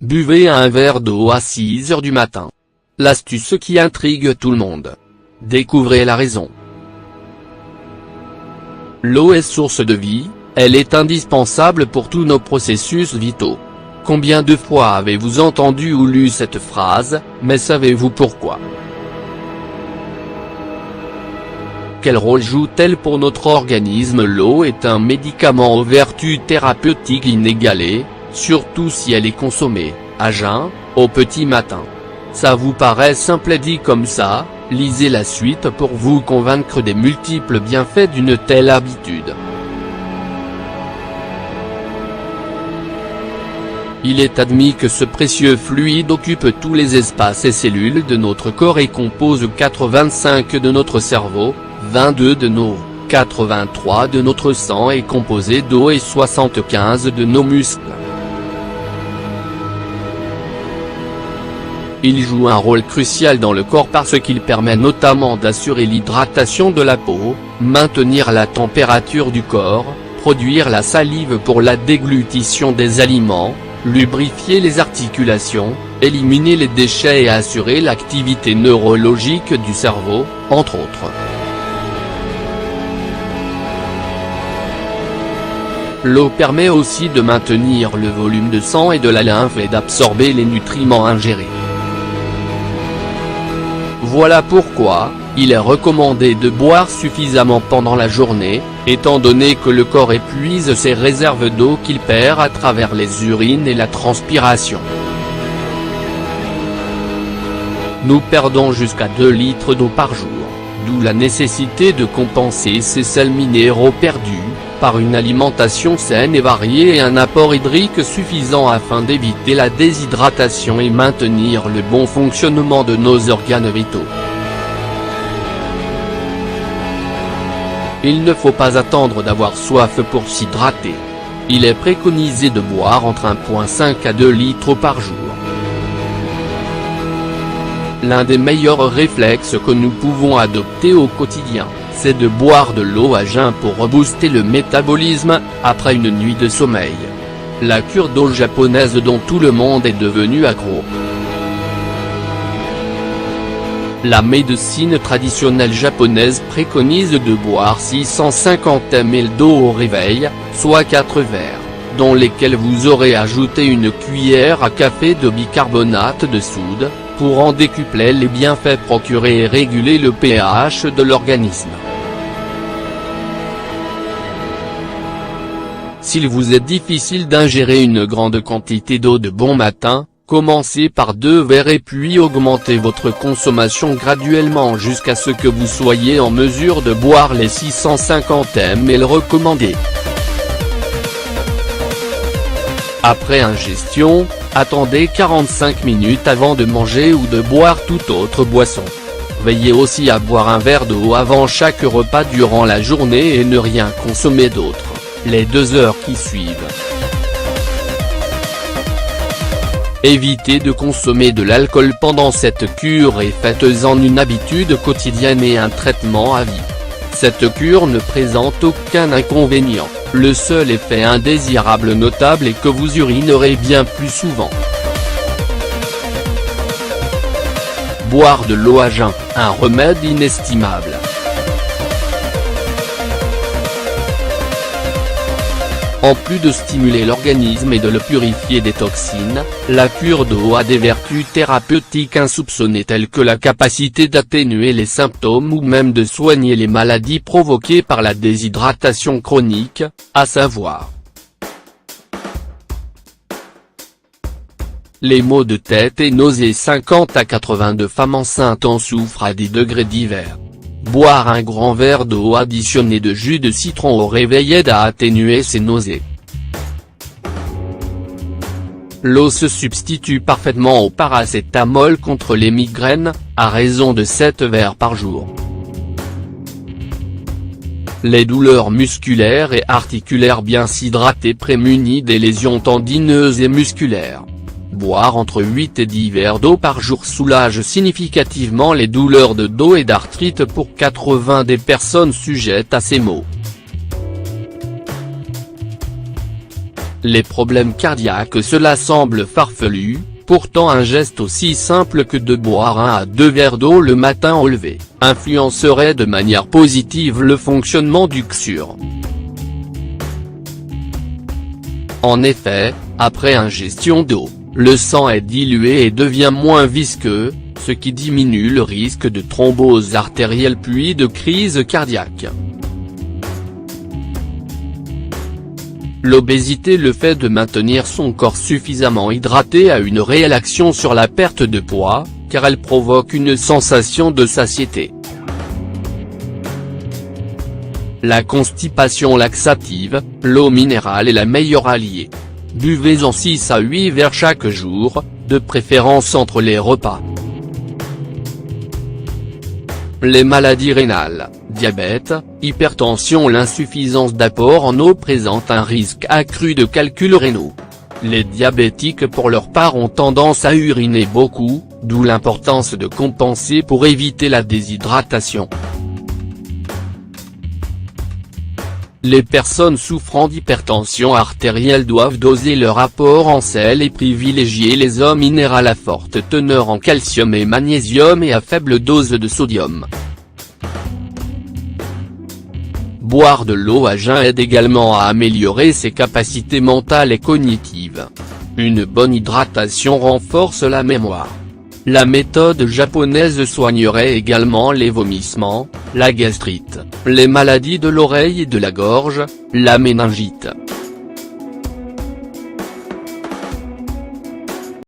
Buvez un verre d'eau à 6 heures du matin. L'astuce qui intrigue tout le monde. Découvrez la raison. L'eau est source de vie, elle est indispensable pour tous nos processus vitaux. Combien de fois avez-vous entendu ou lu cette phrase, mais savez-vous pourquoi? Quel rôle joue-t-elle pour notre organisme? L'eau est un médicament aux vertus thérapeutiques inégalées, surtout si elle est consommée, à jeun, au petit matin. Ça vous paraît simple dit comme ça, lisez la suite pour vous convaincre des multiples bienfaits d'une telle habitude. Il est admis que ce précieux fluide occupe tous les espaces et cellules de notre corps et compose 85 de notre cerveau, 22 de nos, 83 de notre sang est composé d'eau et 75 de nos muscles. Il joue un rôle crucial dans le corps parce qu'il permet notamment d'assurer l'hydratation de la peau, maintenir la température du corps, produire la salive pour la déglutition des aliments, lubrifier les articulations, éliminer les déchets et assurer l'activité neurologique du cerveau, entre autres. L'eau permet aussi de maintenir le volume de sang et de la lymphe et d'absorber les nutriments ingérés. Voilà pourquoi, il est recommandé de boire suffisamment pendant la journée, étant donné que le corps épuise ses réserves d'eau qu'il perd à travers les urines et la transpiration. Nous perdons jusqu'à 2 litres d'eau par jour, d'où la nécessité de compenser ces sels minéraux perdus, par une alimentation saine et variée et un apport hydrique suffisant afin d'éviter la déshydratation et maintenir le bon fonctionnement de nos organes vitaux. Il ne faut pas attendre d'avoir soif pour s'hydrater. Il est préconisé de boire entre 1,5 à 2 litres par jour. L'un des meilleurs réflexes que nous pouvons adopter au quotidien, c'est de boire de l'eau à jeun pour rebooster le métabolisme, après une nuit de sommeil. La cure d'eau japonaise dont tout le monde est devenu accro. La médecine traditionnelle japonaise préconise de boire 650 ml d'eau au réveil, soit 4 verres, dont lesquels vous aurez ajouté une cuillère à café de bicarbonate de soude, pour en décupler les bienfaits procurés et réguler le pH de l'organisme. S'il vous est difficile d'ingérer une grande quantité d'eau de bon matin, commencez par 2 verres et puis augmentez votre consommation graduellement jusqu'à ce que vous soyez en mesure de boire les 650 ml recommandés. Après ingestion, attendez 45 minutes avant de manger ou de boire toute autre boisson. Veillez aussi à boire un verre d'eau avant chaque repas durant la journée et ne rien consommer d'autre, les 2 heures qui suivent. Évitez de consommer de l'alcool pendant cette cure et faites-en une habitude quotidienne et un traitement à vie. Cette cure ne présente aucun inconvénient, le seul effet indésirable notable est que vous urinerez bien plus souvent. Boire de l'eau à jeun, un remède inestimable. En plus de stimuler l'organisme et de le purifier des toxines, la cure d'eau a des vertus thérapeutiques insoupçonnées telles que la capacité d'atténuer les symptômes ou même de soigner les maladies provoquées par la déshydratation chronique, à savoir les maux de tête et nausées. 50 à 82 femmes enceintes en souffrent à des degrés divers. Boire un grand verre d'eau additionné de jus de citron au réveil aide à atténuer ces nausées. L'eau se substitue parfaitement au paracétamol contre les migraines, à raison de 7 verres par jour. Les douleurs musculaires et articulaires. Bien s'hydrater prémunit des lésions tendineuses et musculaires. Boire entre 8 et 10 verres d'eau par jour soulage significativement les douleurs de dos et d'arthrite pour 80 des personnes sujettes à ces maux. les problèmes cardiaques. Cela semble farfelu, pourtant un geste aussi simple que de boire 1 à 2 verres d'eau le matin au lever, influencerait de manière positive le fonctionnement du CSUR. En effet, après ingestion d'eau, le sang est dilué et devient moins visqueux, ce qui diminue le risque de thrombose artérielle puis de crise cardiaque. L'obésité, le fait de maintenir son corps suffisamment hydraté, a une réelle action sur la perte de poids, car elle provoque une sensation de satiété. La constipation laxative, l'eau minérale est la meilleure alliée. Buvez-en 6 à 8 verres chaque jour, de préférence entre les repas. Les maladies rénales, diabète, hypertension. L'insuffisance d'apport en eau présente un risque accru de calculs rénaux. Les diabétiques pour leur part ont tendance à uriner beaucoup, d'où l'importance de compenser pour éviter la déshydratation. Les personnes souffrant d'hypertension artérielle doivent doser leur apport en sel et privilégier les eaux minérales à forte teneur en calcium et magnésium et à faible dose de sodium. Boire de l'eau à jeun aide également à améliorer ses capacités mentales et cognitives. Une bonne hydratation renforce la mémoire. La méthode japonaise soignerait également les vomissements, la gastrite, les maladies de l'oreille et de la gorge, la méningite.